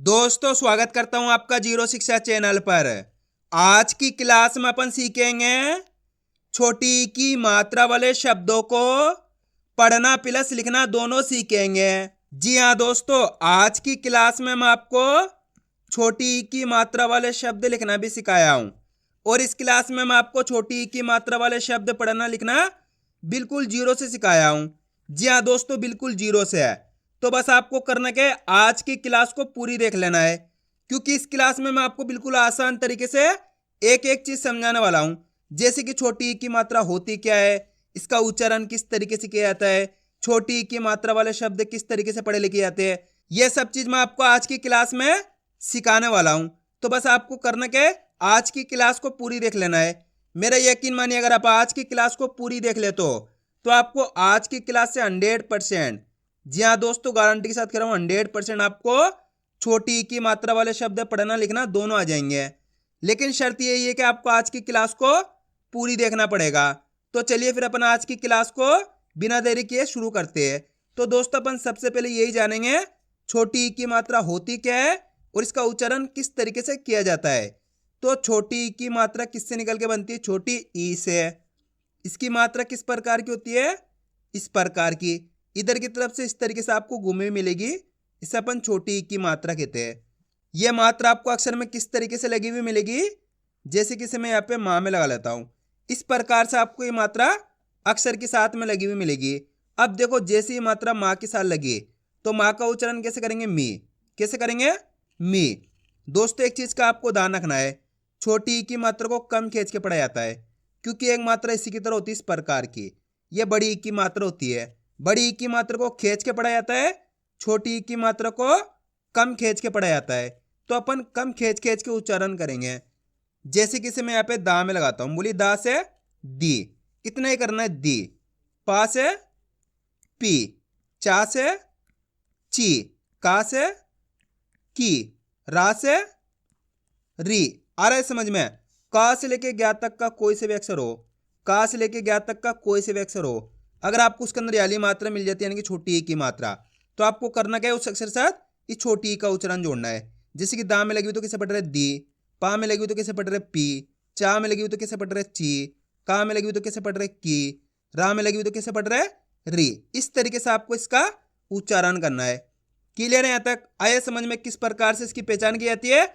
दोस्तों स्वागत करता हूं आपका जीरो शिक्षा चैनल पर। आज की क्लास में अपन सीखेंगे छोटी ई की मात्रा वाले शब्दों को पढ़ना प्लस लिखना दोनों सीखेंगे। जी हाँ दोस्तों, आज की क्लास में मैं आपको छोटी ई की मात्रा वाले शब्द लिखना भी सिखाया हूं और इस क्लास में मैं आपको छोटी ई की मात्रा वाले शब्द पढ़ना लिखना बिल्कुल जीरो से सिखाया हूं। जी हाँ दोस्तों, बिल्कुल जीरो से है। तो बस आपको करना क्या है, आज की क्लास को पूरी देख लेना है, क्योंकि इस क्लास में मैं आपको बिल्कुल आसान तरीके से एक एक चीज समझाने वाला हूं। जैसे कि छोटी ई की मात्रा होती क्या है, इसका उच्चारण किस तरीके से किया जाता है, छोटी ई की मात्रा वाले शब्द किस तरीके से पढ़े लिखे जाते हैं, यह सब चीज मैं आपको आज की क्लास में सिखाने वाला हूं। तो बस आपको करना क्या है, आज की क्लास को पूरी देख लेना है। मेरा यकीन मानिए, अगर आप आज की क्लास को पूरी देख ले तो आपको आज की क्लास से 100%, जी हाँ दोस्तों, गारंटी के साथ कह रहा हूं 100% आपको छोटी ई की मात्रा वाले शब्द पढ़ना लिखना दोनों आ जाएंगे। लेकिन शर्त यही है कि आपको आज की क्लास को पूरी देखना पड़ेगा। तो चलिए फिर अपन आज की क्लास को बिना देरी किए शुरू करते हैं। तो दोस्तों अपन सबसे पहले यही जानेंगे छोटी ई की मात्रा होती क्या है और इसका उच्चारण किस तरीके से किया जाता है। तो छोटी ई की मात्रा किससे निकल के बनती है? छोटी ई से। इसकी मात्रा किस प्रकार की होती है? इस प्रकार की, इधर की तरफ से इस तरीके से आपको घूमी मिलेगी, इसे अपन छोटी ई की मात्रा कहते हैं। यह मात्रा आपको अक्षर में किस तरीके से लगी हुई मिलेगी? जैसे कि मैं यहाँ पे माँ में लगा लेता हूं, इस प्रकार से आपको ये मात्रा अक्षर के साथ में लगी हुई मिलेगी। अब देखो, जैसे ये मात्रा माँ के साथ लगी तो माँ का उच्चारण कैसे करेंगे? मी। कैसे करेंगे? मी। दोस्तों एक चीज का आपको ध्यान रखना है, छोटी ई की मात्रा को कम खींच के पढ़ा जाता है, क्योंकि एक मात्रा इसी की तरह होती है, इस प्रकार की। यह बड़ी ई की मात्रा होती है। बड़ी ई की मात्रा को खींच के पढ़ा जाता है, छोटी ई की मात्रा को कम खींच के पढ़ा जाता है। तो अपन कम खींच खींच के उच्चारण करेंगे। जैसे कि मैं यहाँ पे दा में लगाता हूं, बोली दा से दी, इतना ही करना है। दी। पा से पी, चा से ची, का से की, रा से री। आ रहा है समझ में? का से लेके ज्ञात तक का कोई से भी अक्षर हो, का से लेके ज्ञात तक का कोई से भी अक्षर हो, अगर आपको उसके अंदर याली मात्रा मिल जाती है, यानी कि छोटी ई की मात्रा, तो आपको करना क्या है, उस अक्षर के साथ इस छोटी ई का उच्चारण जोड़ना है। जैसे कि दा में लगी हुई तो कैसे पढ़ रहे? दी। पा में लगी हुई तो कैसे पढ़ रहे? पी। चा में लगी हुई तो कैसे पढ़ रहे? ची। का में लगी हुई तो कैसे पढ़ रहे? की। रा में लगी हुई तो कैसे पढ़ रहे? री। इस तरीके से आपको इसका उच्चारण करना है। क्लियर है यहां तक? आया समझ में किस प्रकार से इसकी पहचान की जाती है,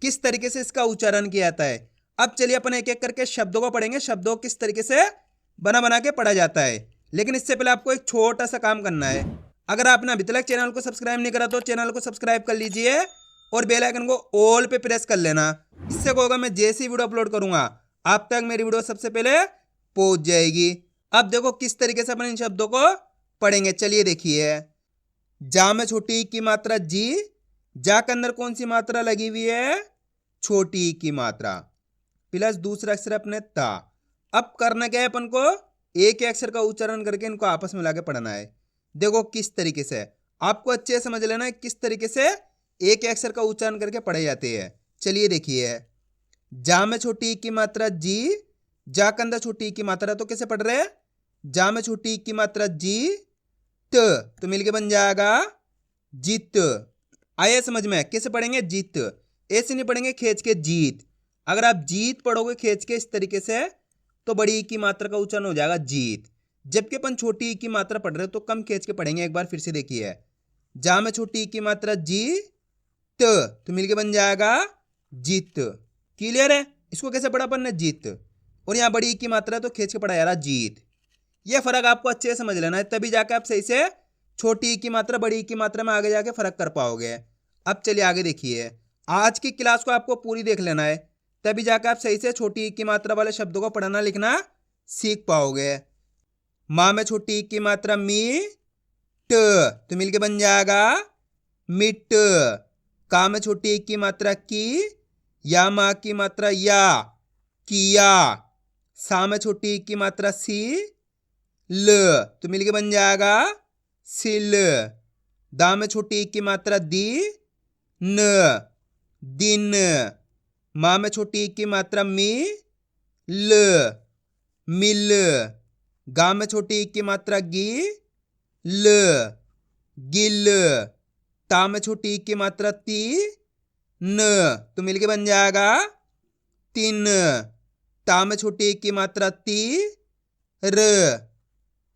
किस तरीके से इसका उच्चारण किया जाता है। अब चलिए अपन एक एक करके शब्दों को पढ़ेंगे, शब्दों को किस तरीके से बना बना के पढ़ा जाता है। लेकिन इससे पहले आपको एक छोटा सा काम करना है। अगर आपने अभी तक चैनल को सब्सक्राइब नहीं करा तो चैनल को सब्सक्राइब कर लीजिए और बेल आइकन को ऑल पे प्रेस कर लेना। इससे क्या होगा, मैं जैसे ही वीडियो अपलोड करूंगा आप तक मेरी वीडियो सबसे पहले पहुंच जाएगी। अब देखो किस तरीके से अपन इन शब्दों को पढ़ेंगे। चलिए देखिए, जा में छोटी ई की मात्रा जी, जा के अंदर कौन सी मात्रा लगी हुई है? छोटी ई की मात्रा, प्लस दूसरा अक्षर अपने ता। अब करना क्या है, अपन को एक ही अक्षर का उच्चारण करके इनको आपस में लाके पढ़ना है। देखो किस तरीके से, आपको अच्छे से समझ लेना है किस तरीके से एक ही अक्षर का उच्चारण करके पढ़े जाते हैं। चलिए देखिए, जा में छोटी ई की मात्रा जी, जा के अंदर छोटी ई की मात्रा, तो कैसे पढ़ रहे हैं? जा में छोटी ई की मात्रा जी, तो मिलके बन जाएगा जीत। आया समझ में? कैसे पढ़ेंगे? जीत। ऐसे नहीं पढ़ेंगे खींच के जीत। अगर आप जीत पढ़ोगे खींच के इस तरीके से तो बड़ी ई की मात्रा का उच्चारण हो जाएगा जीत। जबकि अपन छोटी ई की मात्रा पढ़ रहे हो तो कम खींच के पढ़ेंगे। एक बार फिर से देखिए, जा में छोटी ई की मात्रा जी, तो मिलके बन जाएगा जीत। क्लियर है? इसको कैसे पढ़ा अपन ने? जीत। और यहाँ बड़ी ई की मात्रा तो खींच के पढ़ा जा रहा जीत। यह फर्क आपको अच्छे से समझ लेना है, तभी जाके आप सही से छोटी ई की मात्रा बड़ी ई की मात्रा में आगे जाके फर्क कर पाओगे। अब चलिए आगे देखिए, आज की क्लास को आपको पूरी देख लेना है, तभी जाकर आप सही से छोटी ई की मात्रा वाले शब्दों को पढ़ना लिखना सीख पाओगे। माँ में छोटी ई की मात्रा मी, तो मिलके बन जाएगा मिट। का में छोटी ई की मात्रा की, या माँ की मात्रा या, किया। सा में छोटी ई की मात्रा सी, ल, तो मिलके बन जाएगा सिल। दा में छोटी ई की मात्रा दी, न, दिन। माँ में छोटी ई की मात्रा मी, ल, मिल। गा में छोटी ई की मात्रा गी, ल, गिल। ता में छोटी ई की मात्रा ती, न तो मिलके बन जाएगा तीन। ता में छोटी ई की मात्रा ती, र,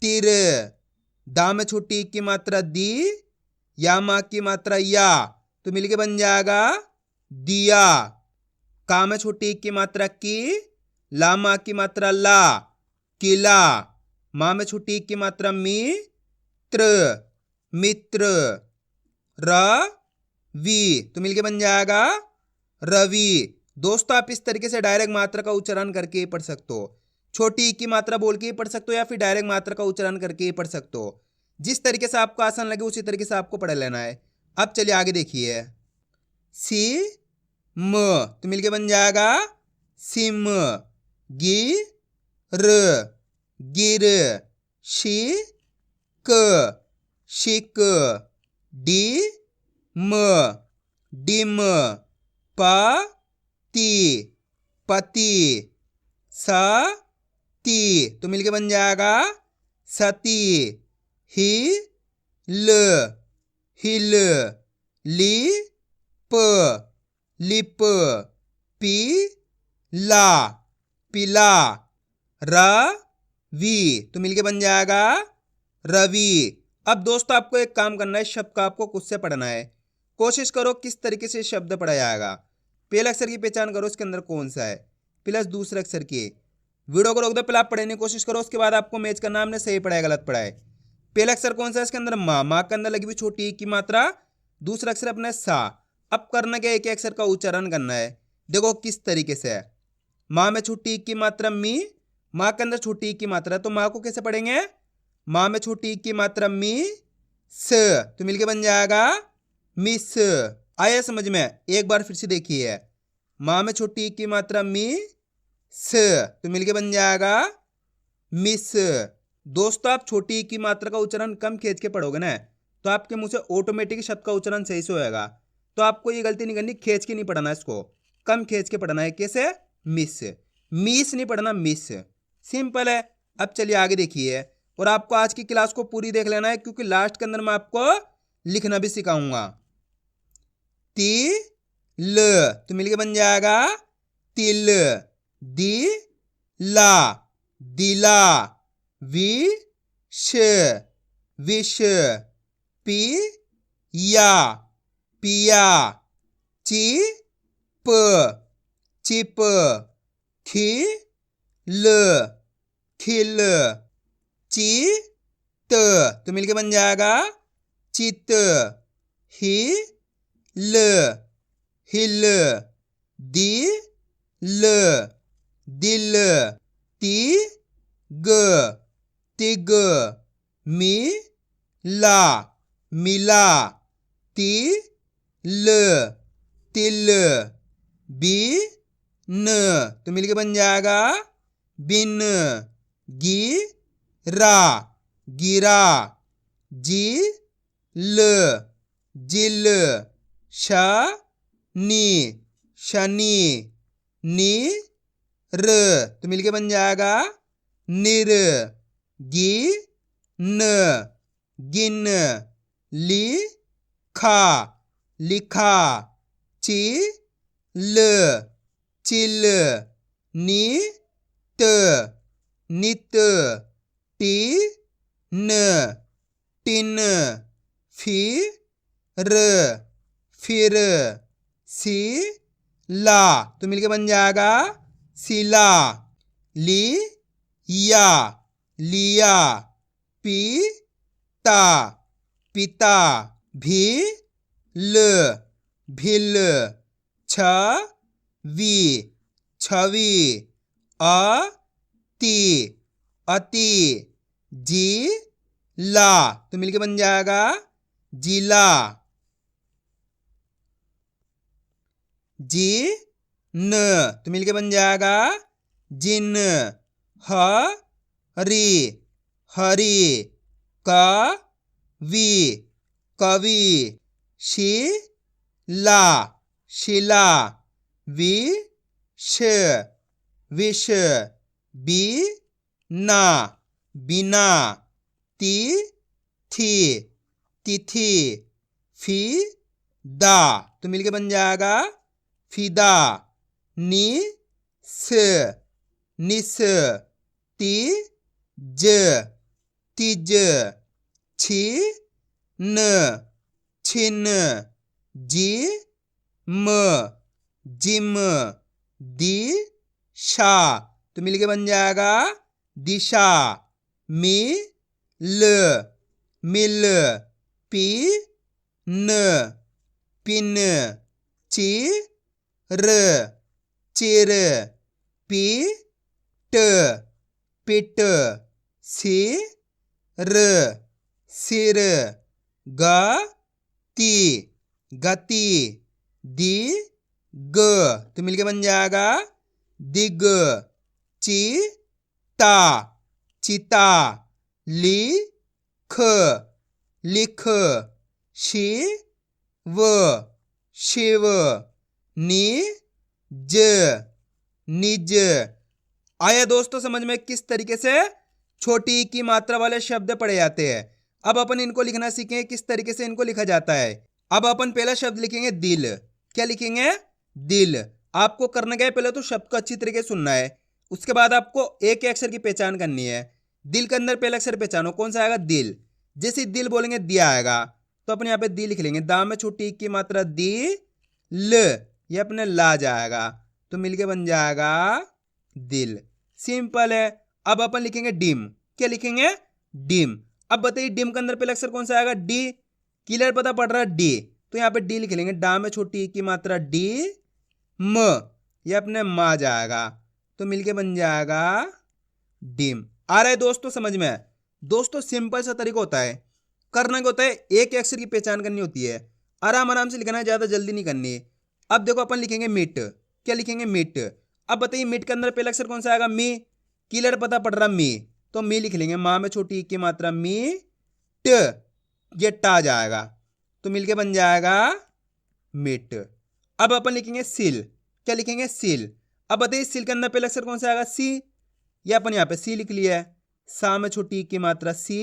तिर। दा में छोटी ई की मात्रा दी, या माँ की मात्रा या तो मिलके बन जाएगा दिया। का में छोटी ई की मात्रा की, ला माँ की मात्रा ला, किला। माँ में छोटी ई की मात्रा मी, त्र, मित्र। र, वी तो मिलके बन जाएगा रवि। दोस्तों आप इस तरीके से डायरेक्ट मात्रा का उच्चारण करके ही पढ़ सकते हो। छोटी ई की मात्रा बोल के ही पढ़ सकते हो या फिर डायरेक्ट मात्रा का उच्चारण करके ही पढ़ सकते हो। जिस तरीके से आपको आसान लगे उसी तरीके से आपको पढ़ लेना है। अब चलिए आगे देखिए। सी म तो मिलके बन जाएगा सिम। गी र, गिर। शी क, शिक। डी म, डिम। प, ती, पति। स, ती तो मिलके बन जाएगा सती। ही ल, हिल। ली प, लिप। पी, ला, पिला। र, वी तो मिलके बन जाएगा रवि। अब दोस्तों आपको एक काम करना है, शब्द का आपको खुद से पढ़ना है। कोशिश करो किस तरीके से शब्द पढ़ा जाएगा। पहले अक्षर की पहचान करो इसके अंदर कौन सा है, प्लस दूसरे अक्षर की। वीडियो को रोक दो, पहले आप पढ़ने की कोशिश करो, उसके बाद आपको मैच करना हमने सही पढ़ा है गलत पढ़ा है। पहला अक्षर कौन सा है इसके अंदर, माँ। माँ के अंदर लगी हुई छोटी ई की मात्रा, दूसरा अक्षर अपने सा। अब करना क्या, एक अक्षर का उच्चारण करना है। देखो किस तरीके से है। माँ में छोटी ई की मात्रा मी, माँ के अंदर छोटी ई की मात्रा है तो माँ को कैसे पढ़ेंगे, माँ में छोटी ई की मात्रा मी, स तो मिलके बन जाएगा मिस। आया समझ में। एक बार फिर से देखिए। माँ में छोटी ई की मात्रा मी, स तो मिलके बन जाएगा मिस। दोस्तों आप छोटी ई की मात्रा का उच्चारण कम खींच के पढ़ोगे ना तो आपके मुंह से ऑटोमेटिक शब्द का उच्चारण सही से होएगा। तो आपको ये गलती नहीं करनी, खींच के नहीं पढ़ना, इसको कम खींच के पढ़ना है। कैसे, मिस। मिस नहीं पढ़ना, मिस। सिंपल है। अब चलिए आगे देखिए, और आपको आज की क्लास को पूरी देख लेना है क्योंकि लास्ट के अंदर मैं आपको लिखना भी सिखाऊंगा। ती ल तो मिलके बन जाएगा तिल। दी ला, दिला। वि श, विष। पी या, पिया। ची प, चिप। खी ल, खिल। ची त तो मिलके बन जाएगा चित। ही ल, हिल। दी ल, दिल। ती ग, तिग। मी ला, मिला। ती ल, तिल। बी न तो मिलके बन जाएगा बिन। गी रा, गिरा। जी ल, जिल। श, नी, शनि। नी र तो मिलके बन जाएगा निर। गी न, गिन। ली खा, लिखा। ची ल, चिल। नी त, नित। टी न, टिन। फी र, फिर। सी ला तो मिलके बन जाएगा सिला। ली या, लिया। पी ता, पिता। भी ल, भिल। छ वी, छवि। अ ति, अति। जी ला तो मिलके बन जाएगा जिला। जी न तो मिलके बन जाएगा जिन। ह री, हरी। क वी, कवि। शी ला, शिला। वि श, विष। बी ना, बिना। ती थी, तिथि। फी दा, तो मिलके बन जाएगा फिदा। नी स निस, ती ज तिज, छी न छिन, जी म जिम, दी शा, तो मिलके बन जाएगा दिशा। मी ल मिल, पी न पिन, ची र चिर, पी ट पिट, सी र सिर, ग ती गति, दी ग, तो मिलके बन जाएगा दिग, ची ता चिता, ली ख लिख, शी व शिव, नी ज निज। आया दोस्तों समझ में किस तरीके से छोटी ई की मात्रा वाले शब्द पढ़े जाते हैं। अब अपन इनको लिखना सीखें किस तरीके से इनको लिखा जाता है। अब अपन पहला शब्द लिखेंगे दिल। क्या लिखेंगे? दिल। आपको करना क्या है, पहले तो शब्द को अच्छी तरीके से सुनना है, उसके बाद आपको एक अक्षर की पहचान करनी है। दिल के अंदर पहला अक्षर पहचानो, कौन सा आएगा? दिल। जैसे दिल बोलेंगे दिया आएगा, तो अपन यहाँ पे दी लिख लेंगे। दा में छोटी ई की मात्रा दी, ल ये अपने ला जाएगा, तो मिलके बन जाएगा दिल। सिंपल है। अब अपन लिखेंगे डिम। क्या लिखेंगे? डिम। अब बताइए डिम के अंदर पहला अक्षर कौन सा आएगा? डी। क्लियर पता पड़ रहा है? डी, तो यहाँ पे डी लिख लेंगे। डा में छोटी ई की मात्रा डी, म ये अपने मा जाएगा, तो मिलके बन जाएगा डिम। आ रहा है दोस्तों समझ में? दोस्तों सिंपल सा तरीका होता है, करना क्या होता है, एक अक्षर की पहचान करनी होती है, आराम आराम से लिखना है, ज्यादा जल्दी नहीं करनी। अब देखो अपन लिखेंगे मिट। क्या लिखेंगे? मिट। अब बताइए मिट के अंदर पहला अक्षर कौन सा आएगा? मी। क्लियर पता पड़ रहा मी, तो मी लिख लेंगे। माँ में छोटी ई की मात्रा मी, ट ये टा जाएगा, तो मिलके बन जाएगा मिट। अब अपन लिखेंगे सिल। क्या लिखेंगे? सिल। अब बताइए सिल के अंदर पहला अक्षर कौन सा आएगा? सी। ये अपन यहाँ पे सी लिख लिया है। सा में छोटी ई की मात्रा सी,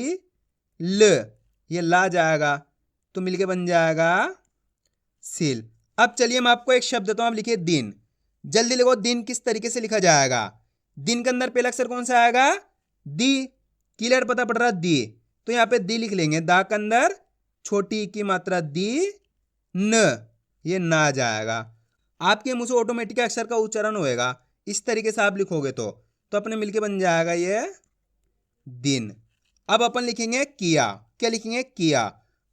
ल ये ला जाएगा, तो मिलके बन जाएगा सिल। अब चलिए मैं आपको एक शब्द देता हूं, आप लिखिए दिन। जल्दी लिखो दिन किस तरीके से लिखा जाएगा। दिन के अंदर पहला अक्षर कौन सा आएगा? दी। क्लियर पता पड़ रहा? दी, तो यहाँ पे दी लिख लेंगे। दा के अंदर छोटी ई की मात्रा दी, न ये ना जाएगा, आपके मुंह से ऑटोमेटिक अक्षर का उच्चारण होएगा। इस तरीके से आप लिखोगे तो अपने मिलके बन जाएगा ये दिन। अब अपन लिखेंगे किया। क्या लिखेंगे? किया।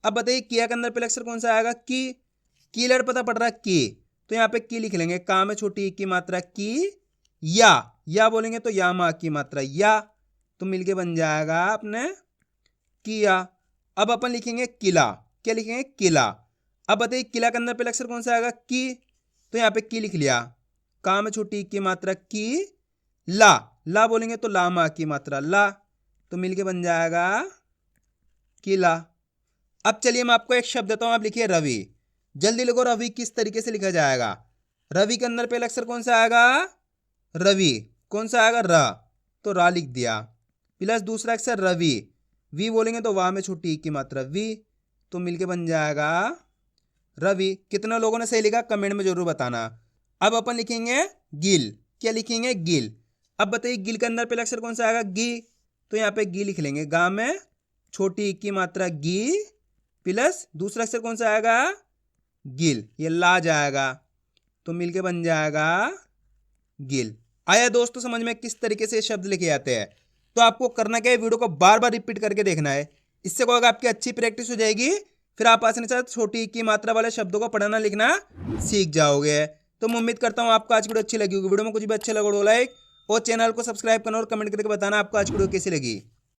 अब बताइए किया के अंदर पहला अक्षर कौन सा आएगा? की। क्लियर पता पड़ रहा है? की, तो यहाँ पे की लिख लेंगे। का में छोटी ई की मात्रा की, या बोलेंगे तो या मा की मात्रा या, तो मिलके बन जाएगा अपने किया। अब अपन लिखेंगे किला। क्या लिखेंगे? किला। अब बताइए किला के अंदर पहला अक्षर कौन सा आएगा? की, तो यहाँ पे की लिख लिया। का में छोटी ई की मात्रा की, ला बोलेंगे तो ला मा की मात्रा ला, तो मिलके बन जाएगा किला। अब चलिए मैं आपको एक शब्द देता हूं, आप लिखिए रवि। जल्दी लिखो रवि किस तरीके से लिखा जाएगा। रवि के अंदर पहला अक्षर कौन सा आएगा? रवि। कौन सा आएगा? रा, तो रा लिख दिया, प्लस दूसरा अक्षर रवि, वी बोलेंगे तो वाह में छोटी ई की मात्रा वी, तो मिलके बन जाएगा रवि। कितना लोगों ने सही लिखा कमेंट में जरूर बताना। अब अपन लिखेंगे गिल। क्या लिखेंगे? गिल। अब बताइए गिल के अंदर पहला अक्षर कौन सा आएगा? गी, तो यहाँ पे गी लिख लेंगे। गा में छोटी ई की मात्रा गी, प्लस दूसरा अक्षर कौन सा आएगा? गिल, ये ला जाएगा, तो मिलके बन जाएगा गिल। आया दोस्तों समझ में किस तरीके से शब्द लिखे जाते हैं। तो आपको करना क्या है, वीडियो को बार बार रिपीट करके देखना है। इससे क्या होगा, आपकी अच्छी प्रैक्टिस हो जाएगी, फिर आप आसानी से छोटी ई की मात्रा वाले शब्दों को पढ़ना लिखना सीख जाओगे। तो मैं उम्मीद करता हूँ आपको आज वीडियो अच्छी लगी होगी। वीडियो में कुछ भी अच्छा लगा लाइक और चैनल को सब्सक्राइब करना और कमेंट करके बताना आपको आज वीडियो कैसी लगी।